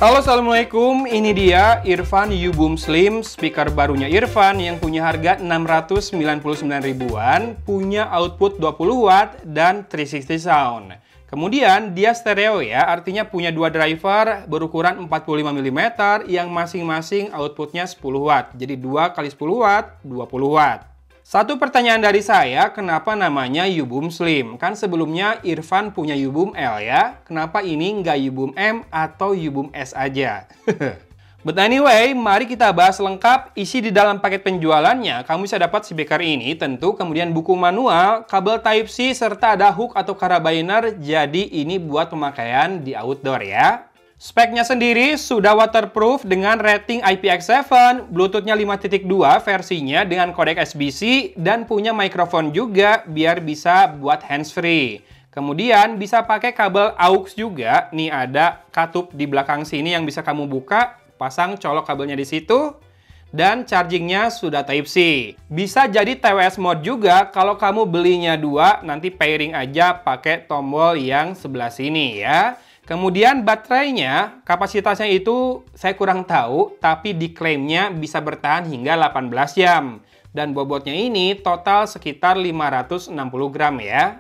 Halo, assalamualaikum. Ini dia Irfan U-Boom Slim, speaker barunya Irfan yang punya harga 699 ribuan, punya output 20 watt dan 360 sound. Kemudian dia stereo ya, artinya punya dua driver berukuran 45 mm yang masing-masing outputnya 10 watt. Jadi 2 kali 10 watt, 20 watt. Satu pertanyaan dari saya, kenapa namanya U-Boom Slim? Kan sebelumnya Irfan punya U-Boom L ya. Kenapa ini nggak U-Boom M atau U-Boom S aja? But anyway, mari kita bahas lengkap isi di dalam paket penjualannya. Kamu bisa dapat speaker ini tentu, kemudian buku manual, kabel Type-C, serta ada hook atau carabiner. Jadi ini buat pemakaian di outdoor ya. Speknya sendiri sudah waterproof dengan rating IPX7, Bluetooth-nya 5.2 versinya dengan kodek SBC, dan punya mikrofon juga biar bisa buat handsfree. Kemudian bisa pakai kabel AUX juga, nih ada katup di belakang sini yang bisa kamu buka, pasang colok kabelnya di situ, dan chargingnya sudah Type-C. Bisa jadi TWS mode juga, kalau kamu belinya dua, nanti pairing aja pakai tombol yang sebelah sini ya. Kemudian baterainya, kapasitasnya itu saya kurang tahu, tapi diklaimnya bisa bertahan hingga 18 jam. Dan bobotnya ini total sekitar 560 gram ya.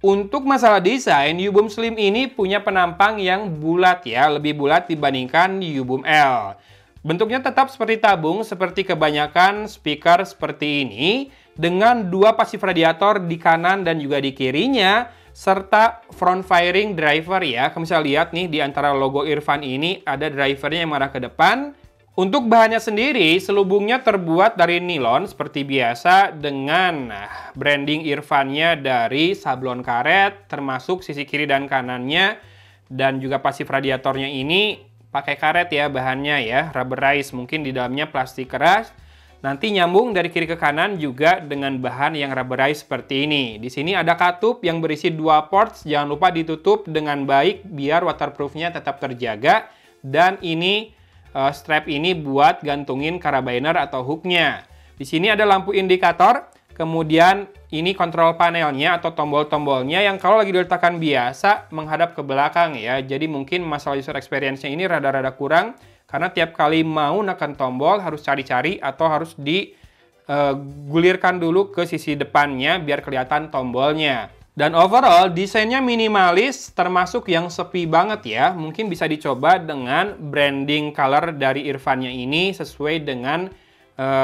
Untuk masalah desain, U-Boom Slim ini punya penampang yang bulat ya, lebih bulat dibandingkan U-Boom L. Bentuknya tetap seperti tabung, seperti kebanyakan speaker seperti ini, dengan dua pasif radiator di kanan dan juga di kirinya, serta front firing driver ya. Kamu bisa lihat nih di antara logo Irfan ini ada drivernya yang mengarah ke depan. Untuk bahannya sendiri, selubungnya terbuat dari nilon seperti biasa dengan branding Irfannya dari sablon karet, termasuk sisi kiri dan kanannya, dan juga pasif radiatornya ini pakai karet ya bahannya ya, rubberized, mungkin di dalamnya plastik keras. Nanti nyambung dari kiri ke kanan juga dengan bahan yang rubberized seperti ini. Di sini ada katup yang berisi dua ports, jangan lupa ditutup dengan baik biar waterproofnya tetap terjaga. Dan ini strap ini buat gantungin carabiner atau hooknya. Di sini ada lampu indikator, kemudian ini kontrol panelnya atau tombol-tombolnya yang kalau lagi diletakkan biasa menghadap ke belakang ya. Jadi mungkin masalah user experience-nya ini rada-rada kurang. Karena tiap kali mau nekan tombol harus cari-cari atau harus digulirkan dulu ke sisi depannya biar kelihatan tombolnya. Dan overall desainnya minimalis termasuk yang sepi banget ya. Mungkin bisa dicoba dengan branding color dari Irfannya ini sesuai dengan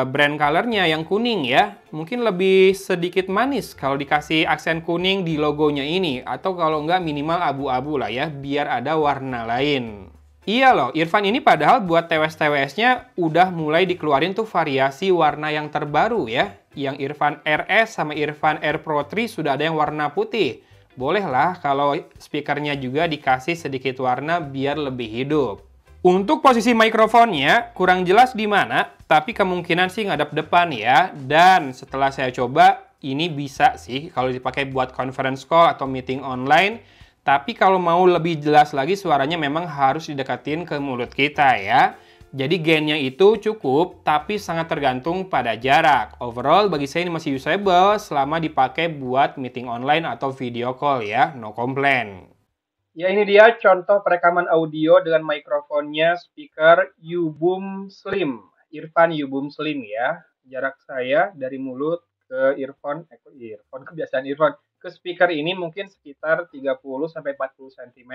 brand colornya yang kuning ya. Mungkin lebih sedikit manis kalau dikasih aksen kuning di logonya ini. Atau kalau enggak minimal abu-abu lah ya biar ada warna lain. Iya loh, Irfan ini padahal buat TWS-TWS-nya udah mulai dikeluarin tuh variasi warna yang terbaru ya. Yang Irfan RS sama Irfan Air Pro 3 sudah ada yang warna putih. Bolehlah kalau speakernya juga dikasih sedikit warna biar lebih hidup. Untuk posisi mikrofonnya kurang jelas di mana, tapi kemungkinan sih ngadep depan ya. Dan setelah saya coba, ini bisa sih kalau dipakai buat conference call atau meeting online. Tapi kalau mau lebih jelas lagi suaranya memang harus didekatin ke mulut kita ya. Jadi gainnya itu cukup, tapi sangat tergantung pada jarak. Overall bagi saya ini masih usable selama dipakai buat meeting online atau video call ya, no complaint. Ya ini dia contoh perekaman audio dengan mikrofonnya speaker U-Boom Slim. Irfan U-Boom Slim ya. Jarak saya dari mulut ke earphone, kebiasaan Irfan. Ke speaker ini mungkin sekitar 30-40 cm.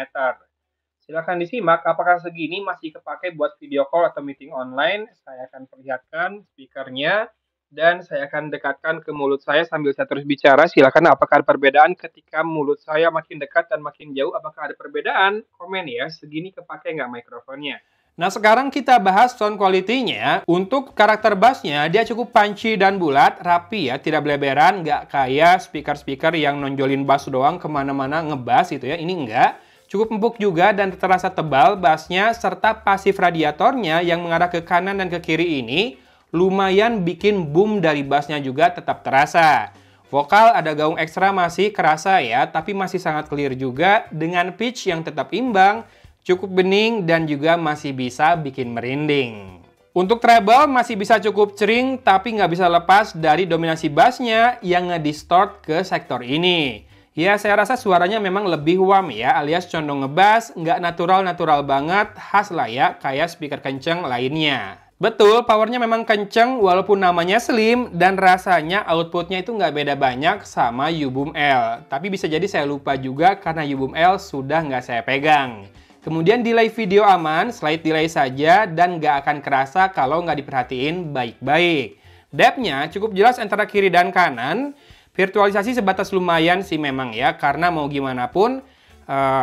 Silahkan disimak apakah segini masih kepake buat video call atau meeting online. Saya akan perlihatkan speakernya dan saya akan dekatkan ke mulut saya sambil saya terus bicara. Silahkan apakah ada perbedaan ketika mulut saya makin dekat dan makin jauh. Apakah ada perbedaan? Komen ya, segini kepake nggak mikrofonnya. Nah sekarang kita bahas sound quality-nya. Untuk karakter bass-nya dia cukup punchy dan bulat, rapi ya, tidak beleberan, nggak kayak speaker-speaker yang nonjolin bass doang kemana-mana ngebass gitu ya, ini enggak. Cukup empuk juga dan terasa tebal bass-nya, serta pasif radiatornya yang mengarah ke kanan dan ke kiri ini lumayan bikin boom dari bass-nya juga tetap terasa. Vokal ada gaung ekstra masih kerasa ya, tapi masih sangat clear juga dengan pitch yang tetap imbang, cukup bening dan juga masih bisa bikin merinding. Untuk treble masih bisa cukup cering tapi nggak bisa lepas dari dominasi bassnya yang ngedistort ke sektor ini. Ya, saya rasa suaranya memang lebih warm ya, alias condong ngebass, nggak natural-natural banget, khas lah ya, kayak speaker kenceng lainnya. Betul, powernya memang kenceng walaupun namanya slim, dan rasanya outputnya itu nggak beda banyak sama U-Boom L. Tapi bisa jadi saya lupa juga karena U-Boom L sudah nggak saya pegang. Kemudian delay video aman, slide delay saja, dan nggak akan kerasa kalau nggak diperhatiin baik-baik. Depth-nya cukup jelas antara kiri dan kanan. Virtualisasi sebatas lumayan sih memang ya, karena mau gimana pun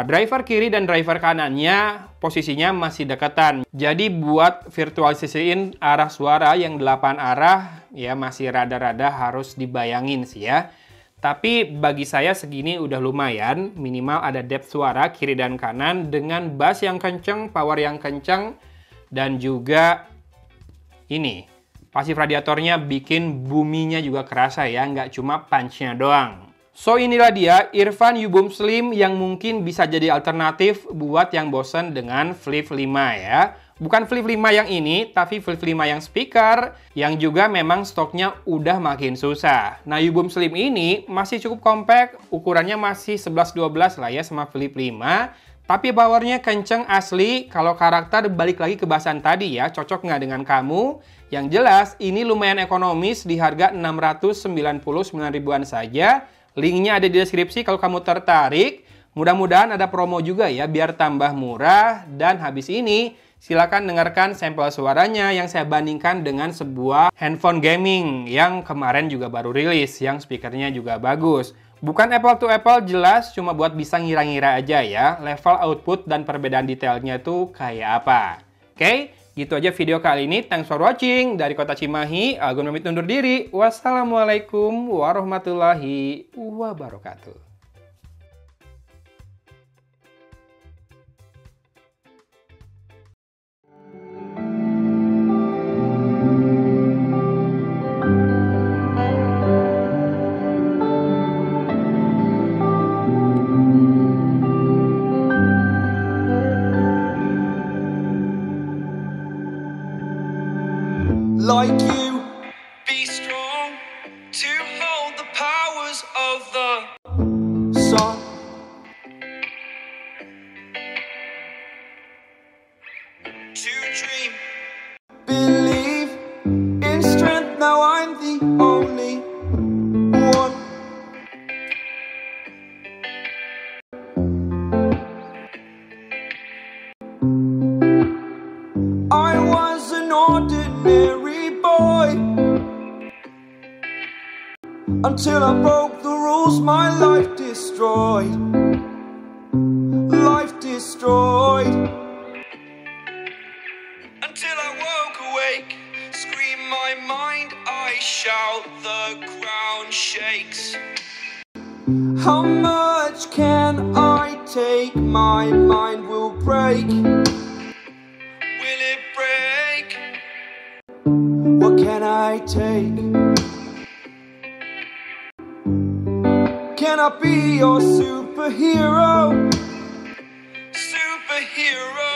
driver kiri dan driver kanannya posisinya masih dekatan. Jadi buat virtualisasiin arah suara yang 8 arah ya masih rada-rada harus dibayangin sih ya. Tapi bagi saya segini udah lumayan, minimal ada depth suara kiri dan kanan dengan bass yang kenceng, power yang kenceng, dan juga ini. Pasif radiatornya bikin buminya juga kerasa ya, nggak cuma punch-nya doang. So inilah dia Irfan U-Boom Slim yang mungkin bisa jadi alternatif buat yang bosan dengan Flip 5 ya. Bukan Flip 5 yang ini, tapi Flip 5 yang speaker, yang juga memang stoknya udah makin susah. Nah, U-Boom Slim ini masih cukup compact, ukurannya masih 11-12 lah ya sama Flip 5. Tapi powernya kenceng asli. Kalau karakter balik lagi ke bahasan tadi ya, cocok nggak dengan kamu? Yang jelas, ini lumayan ekonomis di harga 699 ribuan saja. Linknya ada di deskripsi kalau kamu tertarik. Mudah-mudahan ada promo juga ya, biar tambah murah. Dan habis ini, silakan dengarkan sampel suaranya yang saya bandingkan dengan sebuah handphone gaming yang kemarin juga baru rilis, yang speakernya juga bagus. Bukan apple to apple jelas, cuma buat bisa ngira-ngira aja ya, level output dan perbedaan detailnya tuh kayak apa. Oke, gitu aja video kali ini. Thanks for watching. Dari Kota Cimahi, Agun pamit undur diri. Wassalamualaikum warahmatullahi wabarakatuh. Like you, be strong to hold the powers of the sun. To dream, believe in strength. Now I'm the only one. I was an ordinary boy until I broke the rules. My life destroyed. Life destroyed. Until I woke awake, scream my mind, I shout, the ground shakes. How much can I take? My mind will break. Will it break? What can I take? Can I be your superhero? Superhero.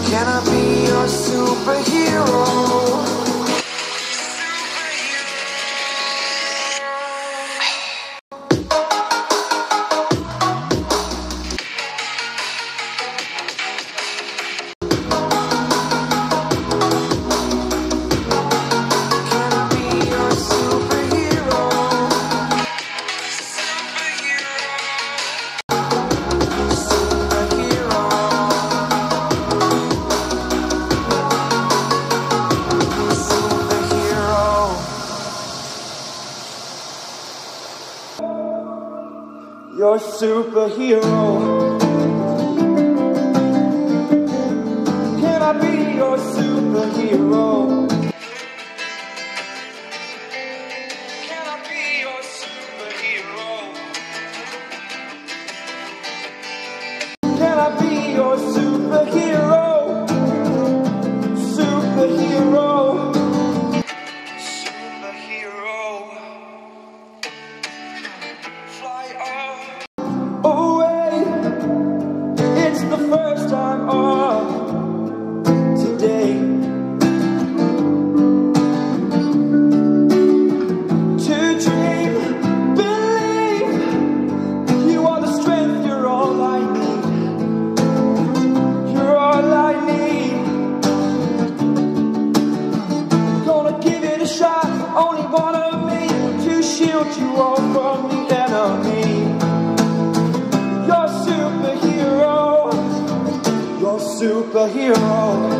Can I be your superhero? Your superhero. Can I be your superhero? Can I be your superhero? Can I be your superhero? Superhero. Superhero. Fly off. Oh wait, it's the first time of today. all from the enemy. You're superhero. You're superhero.